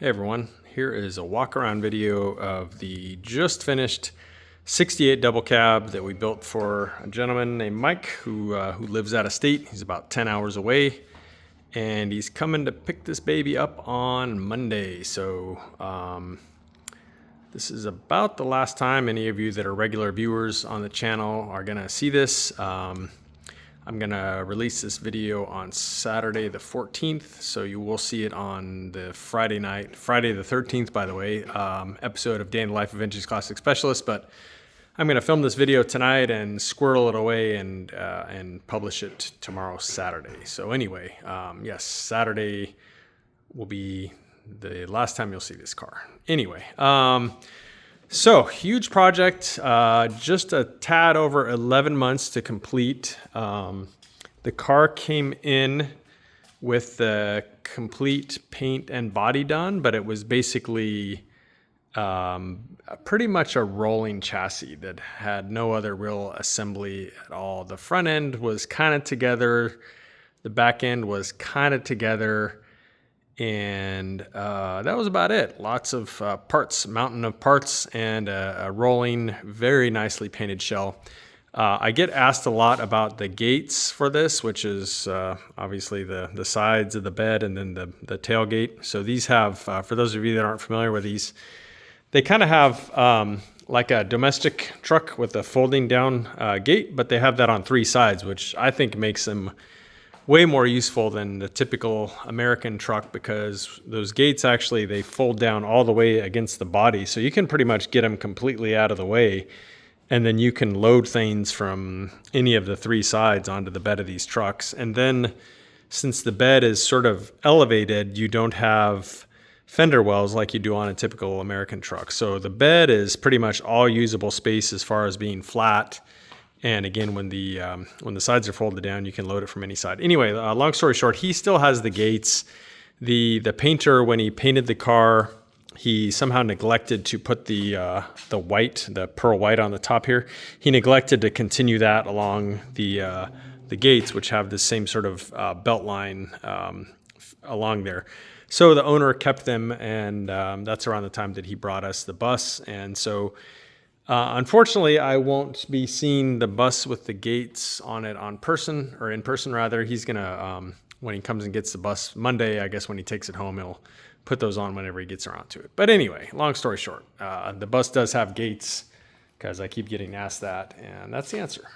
Hey everyone, here is a walk around video of the just finished 68 double cab that we built for a gentleman named Mike who lives out of state. He's about 10 hours away and he's coming to pick this baby up on Monday. So this is about the last time any of you that are regular viewers on the channel are gonna see this. I'm gonna release this video on Saturday the 14th, so you will see it on the Friday the 13th, by the way, episode of Day in the Life of Vintage Classic Specialist. But I'm gonna film this video tonight and squirrel it away and publish it tomorrow, Saturday. So anyway, yes, Saturday will be the last time you'll see this car. Anyway, so huge project, just a tad over 11 months to complete. The car came in with the complete paint and body done, but it was basically pretty much a rolling chassis that had no other real assembly at all. The front end was kind of together, the back end was kind of together, and that was about it. Lots of parts, mountain of parts, and a rolling, very nicely painted shell. I get asked a lot about the gates for this, which is obviously the sides of the bed and then the tailgate. So these have, for those of you that aren't familiar with these, they kind of have like a domestic truck with a folding down gate, but they have that on three sides, which I think makes them way more useful than the typical American truck, because those gates actually, they fold down all the way against the body. So you can pretty much get them completely out of the way. And then you can load things from any of the three sides onto the bed of these trucks. And then since the bed is sort of elevated, you don't have fender wells like you do on a typical American truck. So the bed is pretty much all usable space as far as being flat. And again, when the sides are folded down, you can load it from any side. Anyway, long story short, he still has the gates. The painter, when he painted the car, he somehow neglected to put the pearl white on the top here. He neglected to continue that along the gates, which have the same sort of belt line along there. So the owner kept them, and that's around the time that he brought us the bus. And so unfortunately, I won't be seeing the bus with the gates on it in person rather. He's gonna, when he comes and gets the bus Monday, I guess when he takes it home, he'll put those on whenever he gets around to it. But anyway, long story short, the bus does have gates, because I keep getting asked that, and that's the answer.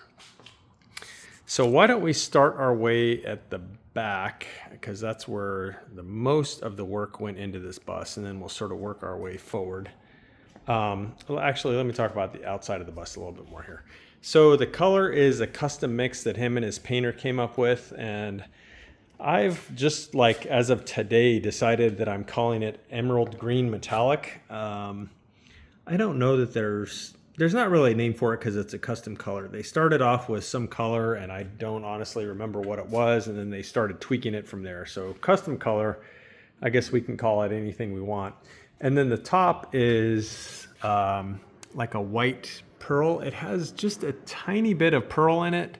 So why don't we start our way at the back, because that's where the most of the work went into this bus, and then we'll sort of work our way forward. Well, actually, let me talk about the outside of the bus a little bit more here. So the color is a custom mix that him and his painter came up with, and I've just, like, as of today, decided that I'm calling it emerald green metallic. I don't know that there's not really a name for it, because it's a custom color. They started off with some color, and I don't honestly remember what it was, and then they started tweaking it from there. So custom color, I guess we can call it anything we want. And then the top is like a white pearl. It has just a tiny bit of pearl in it.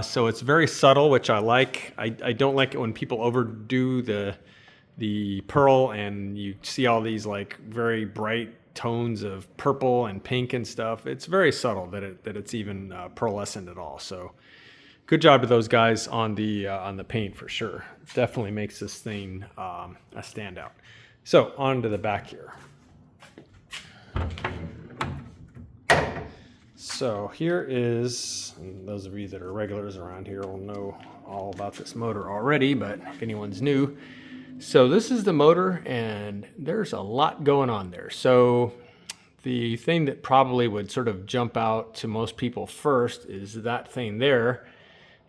So it's very subtle, which I like. I don't like it when people overdo the pearl and you see all these like very bright tones of purple and pink and stuff. It's very subtle that it's even pearlescent at all. So good job to those guys on the paint for sure. Definitely makes this thing a standout. So on to the back here. So here is, and those of you that are regulars around here will know all about this motor already, but if anyone's new. So this is the motor, and there's a lot going on there. So the thing that probably would sort of jump out to most people first is that thing there.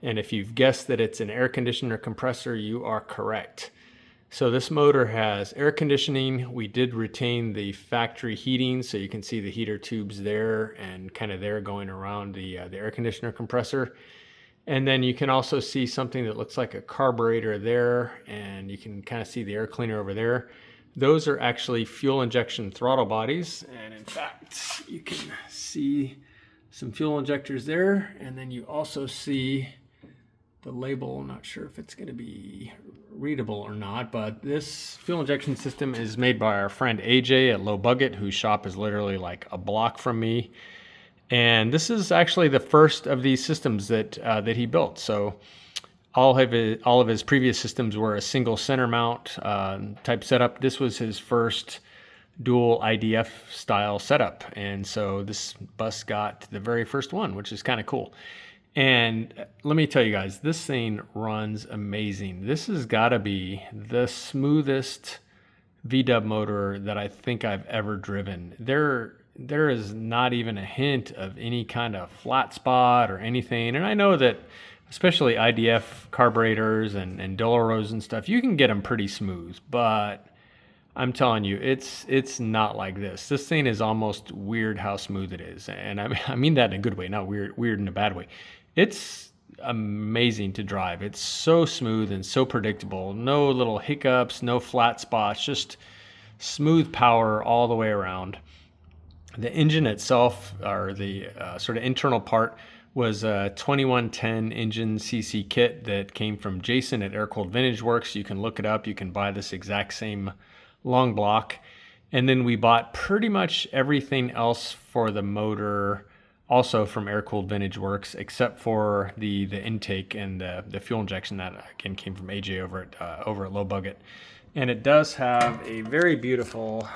And if you've guessed that it's an air conditioner compressor, you are correct. So this motor has air conditioning. We did retain the factory heating, so you can see the heater tubes there and kind of there going around the air conditioner compressor. And then you can also see something that looks like a carburetor there, and you can kind of see the air cleaner over there. Those are actually fuel injection throttle bodies, and in fact, you can see some fuel injectors there, and then you also see the label. I'm not sure if it's going to be readable or not, but this fuel injection system is made by our friend AJ at Low Bucket, whose shop is literally like a block from me. And this is actually the first of these systems that he built. So all of his previous systems were a single center mount type setup. This was his first dual IDF style setup, and so this bus got the very first one, which is kind of cool. And let me tell you guys, this thing runs amazing. This has got to be the smoothest VW motor that I think I've ever driven. There is not even a hint of any kind of flat spot or anything. And I know that especially IDF carburetors and Doloros and stuff, you can get them pretty smooth, but I'm telling you, it's not like this. This thing is almost weird how smooth it is. And I mean that in a good way, not weird in a bad way. It's amazing to drive. It's so smooth and so predictable. No little hiccups, no flat spots, just smooth power all the way around. The engine itself, or the sort of internal part, was a 2110 engine CC kit that came from Jason at Air Cooled Vintage Works. You can look it up. You can buy this exact same long block. And then we bought pretty much everything else for the motor also from Air Cooled Vintage Works, except for the intake and the fuel injection that again came from AJ over at Low Bucket. And it does have a very beautiful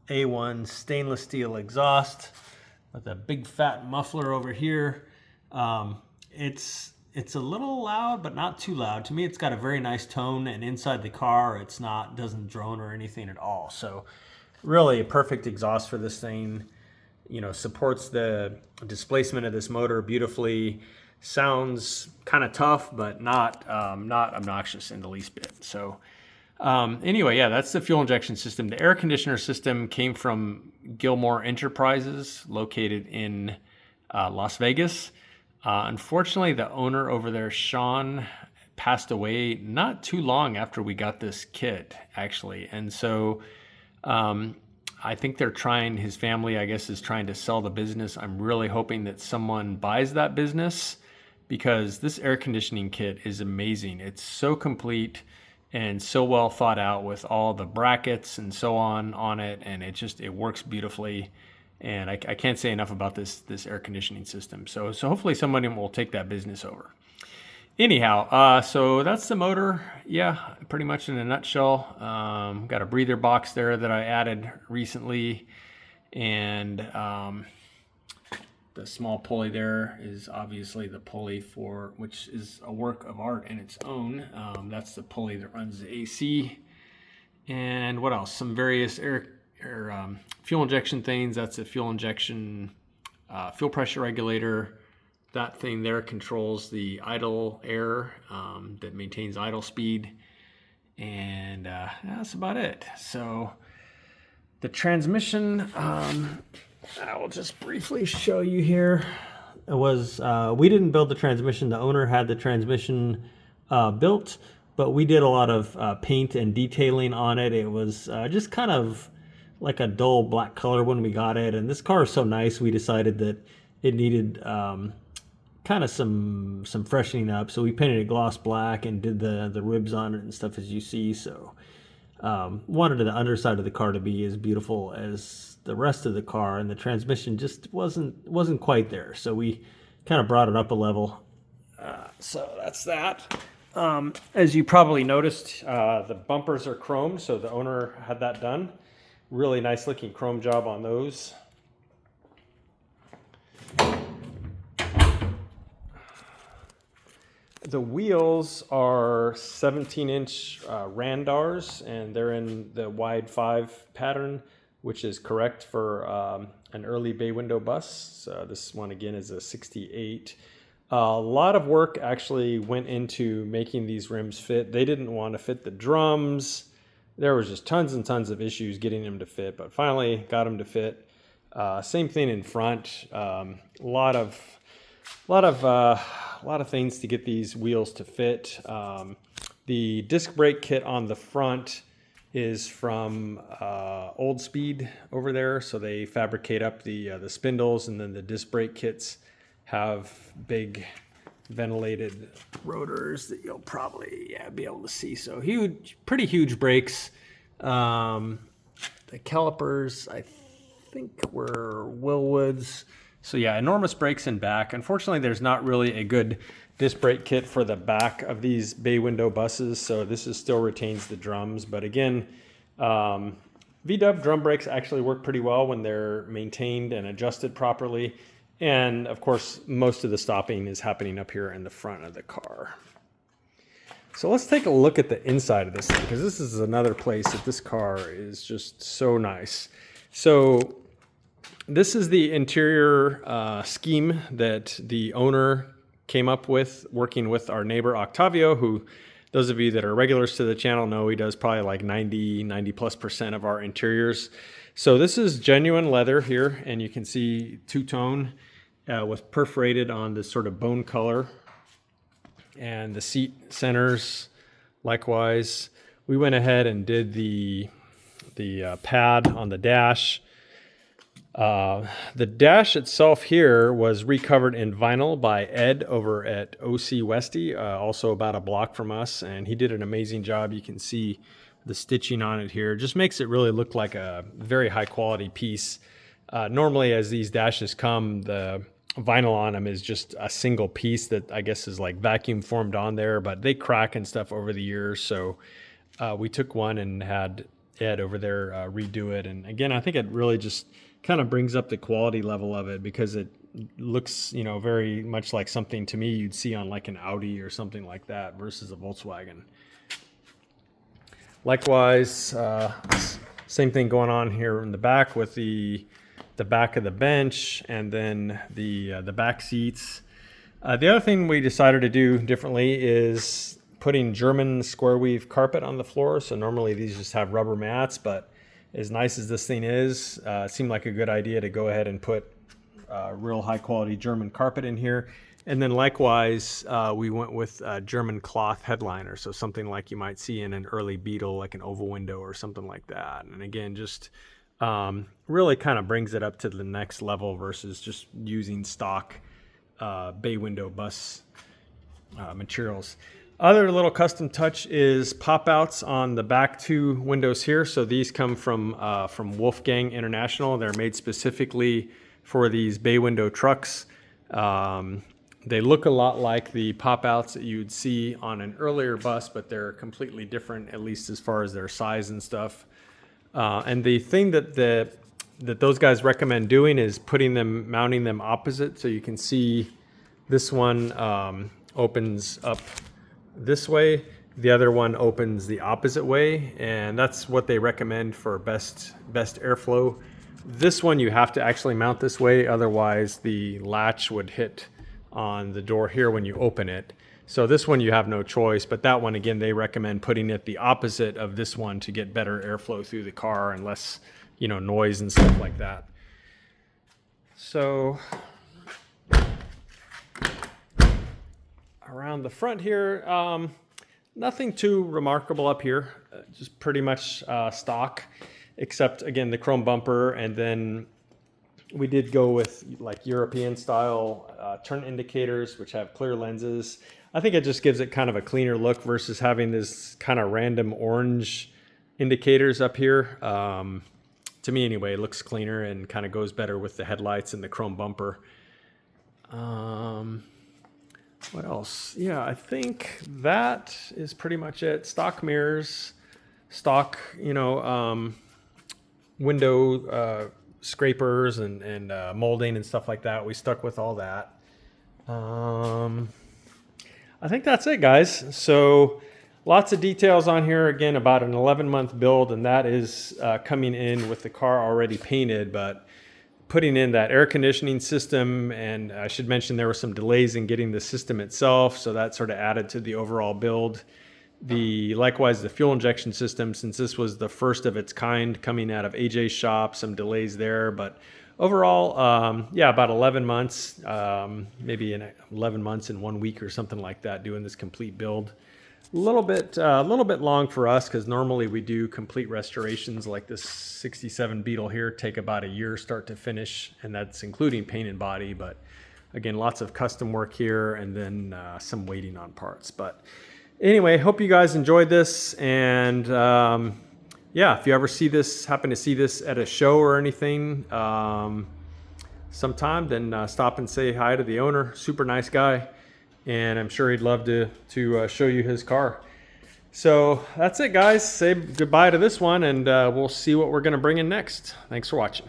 A1 stainless steel exhaust with a big fat muffler over here. It's a little loud, but not too loud. To me, it's got a very nice tone, and inside the car, doesn't drone or anything at all. So really a perfect exhaust for this thing. You know, supports the displacement of this motor beautifully. Sounds kind of tough, but not obnoxious in the least bit. So anyway, yeah, that's the fuel injection system. The air conditioner system came from Gilmore Enterprises, located in Las Vegas. Unfortunately, the owner over there, Sean, passed away not too long after we got this kit, actually. And so I think his family, I guess, is trying to sell the business. I'm really hoping that someone buys that business, because this air conditioning kit is amazing. It's so complete and so well thought out with all the brackets and so on it, and it works beautifully. And I can't say enough about this air conditioning system. So hopefully somebody will take that business over. Anyhow, so that's the motor. Yeah, pretty much in a nutshell. Got a breather box there that I added recently, and the small pulley there is obviously the pulley which is a work of art in its own. That's the pulley that runs the AC. And what else? Some various fuel injection things. That's a fuel injection fuel pressure regulator. That thing there controls the idle air that maintains idle speed. And that's about it. So the transmission, I will just briefly show you here. It was, we didn't build the transmission. The owner had the transmission built, but we did a lot of paint and detailing on it. It was just kind of like a dull black color when we got it. And this car is so nice, we decided that it needed kind of some freshening up. So we painted it gloss black and did the ribs on it and stuff, as you see. So wanted the underside of the car to be as beautiful as the rest of the car, and the transmission just wasn't quite there. So we kind of brought it up a level. So that's that. As you probably noticed, the bumpers are chrome, so the owner had that done. Really nice looking chrome job on those. The wheels are 17-inch Randars, and they're in the wide 5 pattern, which is correct for an early bay window bus. So this one again is a 68. A lot of work actually went into making these rims fit. They didn't want to fit the drums. There was just tons and tons of issues getting them to fit, but finally got them to fit. Same thing in front. A lot of things to get these wheels to fit. The disc brake kit on the front is from Old Speed over there, so they fabricate up the spindles, and then the disc brake kits have big ventilated rotors that you'll probably be able to see. So huge, pretty huge brakes. The calipers, I think, were Willwoods. So yeah, enormous brakes in back. Unfortunately, there's not really a good disc brake kit for the back of these bay window buses. So this still retains the drums. But again, VW drum brakes actually work pretty well when they're maintained and adjusted properly. And of course, most of the stopping is happening up here in the front of the car. So let's take a look at the inside of this thing, because this is another place that this car is just so nice. So this is the interior scheme that the owner came up with, working with our neighbor Octavio, who, those of you that are regulars to the channel know he does probably like 90+ % of our interiors. So this is genuine leather here, and you can see two-tone with perforated on this sort of bone color. And the seat centers, likewise. We went ahead and did the pad on the dash. The dash itself here was recovered in vinyl by Ed over at OC Westy, also about a block from us, and he did an amazing job. You can see the stitching on it here. Just makes it really look like a very high quality piece. Normally, as these dashes come, the vinyl on them is just a single piece that I guess is like vacuum formed on there, but they crack and stuff over the years. So we took one and had Ed over there redo it. And again, I think it really just kind of brings up the quality level of it, because it looks, you know, very much like something to me you'd see on like an Audi or something like that versus a Volkswagen. Likewise, same thing going on here in the back with the back of the bench, and then the back seats. The other thing we decided to do differently is putting German square weave carpet on the floor. So normally these just have rubber mats, but as nice as this thing is, it seemed like a good idea to go ahead and put real high quality German carpet in here. And then likewise, we went with a German cloth headliner. So something like you might see in an early Beetle, like an oval window or something like that. And again, just really kind of brings it up to the next level versus just using stock bay window bus materials. Other little custom touch is pop outs on the back two windows here. So these come from Wolfgang International. They're made specifically for these bay window trucks. They look a lot like the pop outs that you'd see on an earlier bus, but they're completely different, at least as far as their size and stuff. And the thing that those guys recommend doing is mounting them opposite. So you can see this one opens up this way, the other one opens the opposite way, and that's what they recommend for best airflow. This one you have to actually mount this way, otherwise the latch would hit on the door here when you open it. So this one you have no choice, but that one, again, they recommend putting it the opposite of this one to get better airflow through the car and less, you know, noise and stuff like that. So around the front here, nothing too remarkable up here, just pretty much stock, except again the chrome bumper, and then we did go with like European style turn indicators, which have clear lenses. I think it just gives it kind of a cleaner look versus having this kind of random orange indicators up here. To me anyway, it looks cleaner and kind of goes better with the headlights and the chrome bumper. What else? Yeah, I think that is pretty much it. Stock mirrors, stock, you know, window scrapers and molding and stuff like that. We stuck with all that. I think that's it, guys. So lots of details on here. Again, about an 11-month build, and that is coming in with the car already painted, but putting in that air conditioning system, and I should mention there were some delays in getting the system itself, so that sort of added to the overall build. Likewise, the fuel injection system, since this was the first of its kind coming out of AJ's shop, some delays there, but overall, yeah, about 11 months, maybe 11 months in 1 week or something like that, doing this complete build. A little bit long for us, because normally we do complete restorations like this 67 Beetle here take about a year start to finish, and that's including paint and body. But Again, lots of custom work here, and then some waiting on parts. But anyway, hope you guys enjoyed this, and yeah, if you ever happen to see this at a show or anything sometime, then stop and say hi to the owner. Super nice guy, and I'm sure he'd love to show you his car. So that's it, guys. Say goodbye to this one, and we'll see what we're going to bring in next. Thanks for watching.